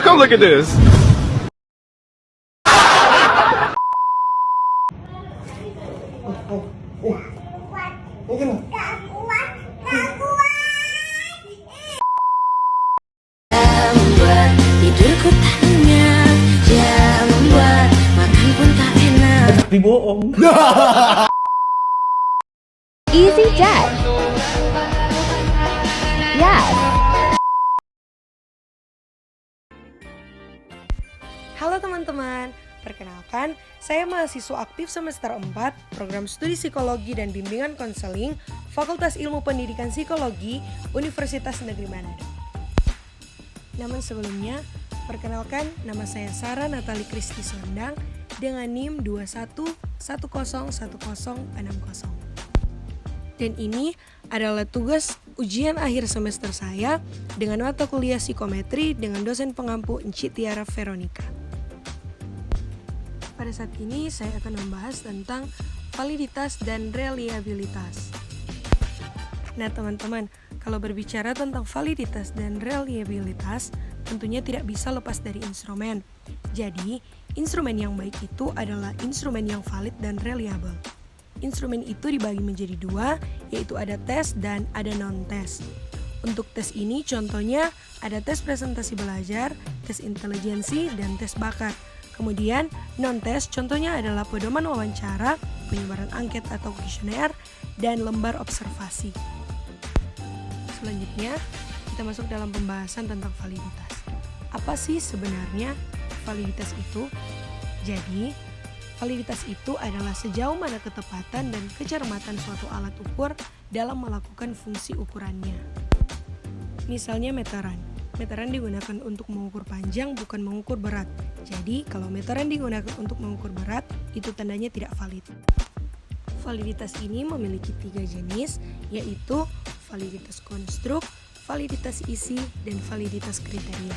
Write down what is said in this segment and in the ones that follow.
Come look at this. Membuat tidurku tak nyenyak, dia membuat makan pun tak enak. Tapi bohong. Easy Dash. Yes. Halo teman-teman, perkenalkan, saya mahasiswa aktif semester 4 Program Studi Psikologi dan Bimbingan Konseling Fakultas Ilmu Pendidikan Psikologi Universitas Negeri Manado. Namun sebelumnya, perkenalkan nama saya Sarah Natali Kristi Sondang dengan NIM 21101060. Dan ini adalah tugas ujian akhir semester saya dengan mata kuliah psikometri dengan dosen pengampu Enci Tiara Veronica. Pada saat ini saya akan membahas tentang validitas dan reliabilitas. Nah teman-teman, kalau berbicara tentang validitas dan reliabilitas, tentunya tidak bisa lepas dari instrumen. Jadi, instrumen yang baik itu adalah instrumen yang valid dan reliable. Instrumen itu dibagi menjadi dua, yaitu ada tes dan ada non-tes. Untuk tes ini contohnya ada tes presentasi belajar, tes intelijensi, dan tes bakat. Kemudian non-tes contohnya adalah pedoman wawancara, penyebaran angket atau kuesioner, dan lembar observasi. Selanjutnya, kita masuk dalam pembahasan tentang validitas. Apa sih sebenarnya validitas itu? Jadi, validitas itu adalah sejauh mana ketepatan dan kecermatan suatu alat ukur dalam melakukan fungsi ukurannya. Misalnya meteran. Meteran digunakan untuk mengukur panjang, bukan mengukur berat. Jadi, kalau meteran digunakan untuk mengukur berat, itu tandanya tidak valid. Validitas ini memiliki 3 jenis, yaitu validitas konstruk, validitas isi, dan validitas kriteria.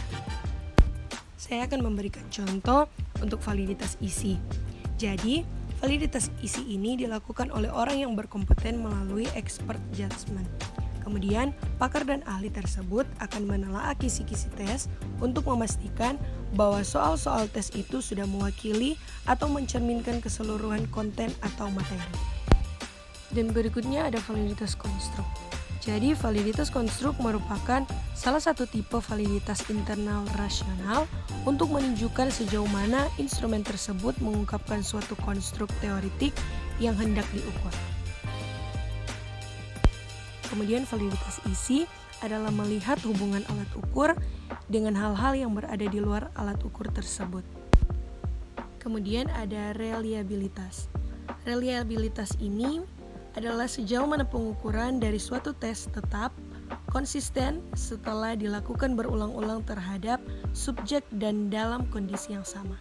Saya akan memberikan contoh untuk validitas isi. Jadi, validitas isi ini dilakukan oleh orang yang berkompeten melalui expert judgment. Kemudian, pakar dan ahli tersebut akan menelaah kisi-kisi tes untuk memastikan bahwa soal-soal tes itu sudah mewakili atau mencerminkan keseluruhan konten atau materi. Dan berikutnya ada validitas konstruk. Jadi, validitas konstruk merupakan salah satu tipe validitas internal rasional untuk menunjukkan sejauh mana instrumen tersebut mengungkapkan suatu konstruk teoretik yang hendak diukur. Kemudian validitas isi adalah melihat hubungan alat ukur dengan hal-hal yang berada di luar alat ukur tersebut. Kemudian ada reliabilitas. Reliabilitas ini adalah sejauh mana pengukuran dari suatu tes tetap konsisten setelah dilakukan berulang-ulang terhadap subjek dan dalam kondisi yang sama.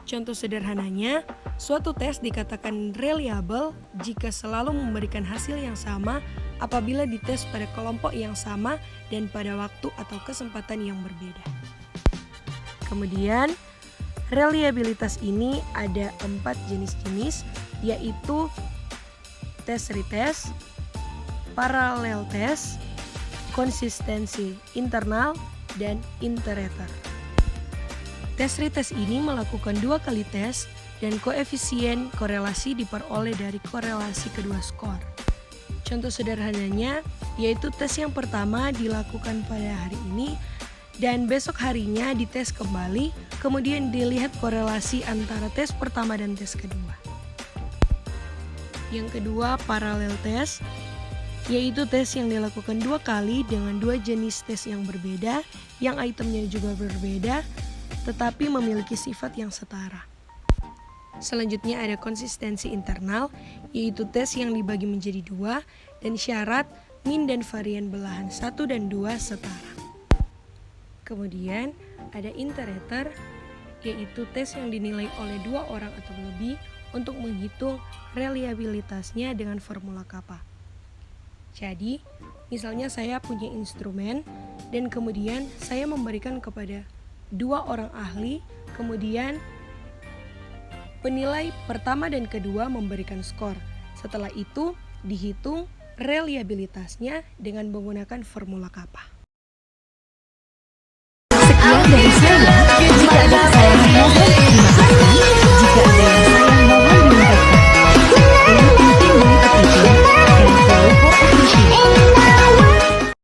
Contoh sederhananya, suatu tes dikatakan reliable jika selalu memberikan hasil yang sama apabila dites pada kelompok yang sama dan pada waktu atau kesempatan yang berbeda. Kemudian, reliabilitas ini ada 4 jenis-jenis, yaitu tes retest, paralel test, konsistensi internal, dan iterator. Tes retest ini melakukan 2 kali tes dan koefisien korelasi diperoleh dari korelasi kedua skor. Contoh sederhananya yaitu tes yang pertama dilakukan pada hari ini dan besok harinya dites kembali, kemudian dilihat korelasi antara tes pertama dan tes kedua. Yang kedua, paralel test, yaitu tes yang dilakukan 2 kali dengan 2 jenis tes yang berbeda, yang itemnya juga berbeda, tetapi memiliki sifat yang setara. Selanjutnya ada konsistensi internal, yaitu tes yang dibagi menjadi 2 dan syarat min dan varian belahan 1 dan 2 setara. Kemudian ada iterator, yaitu tes yang dinilai oleh 2 orang atau lebih untuk menghitung reliabilitasnya dengan formula kappa. Jadi, misalnya saya punya instrumen dan kemudian saya memberikan kepada 2 orang ahli, kemudian penilai pertama dan kedua memberikan skor. Setelah itu dihitung reliabilitasnya dengan menggunakan formula kappa.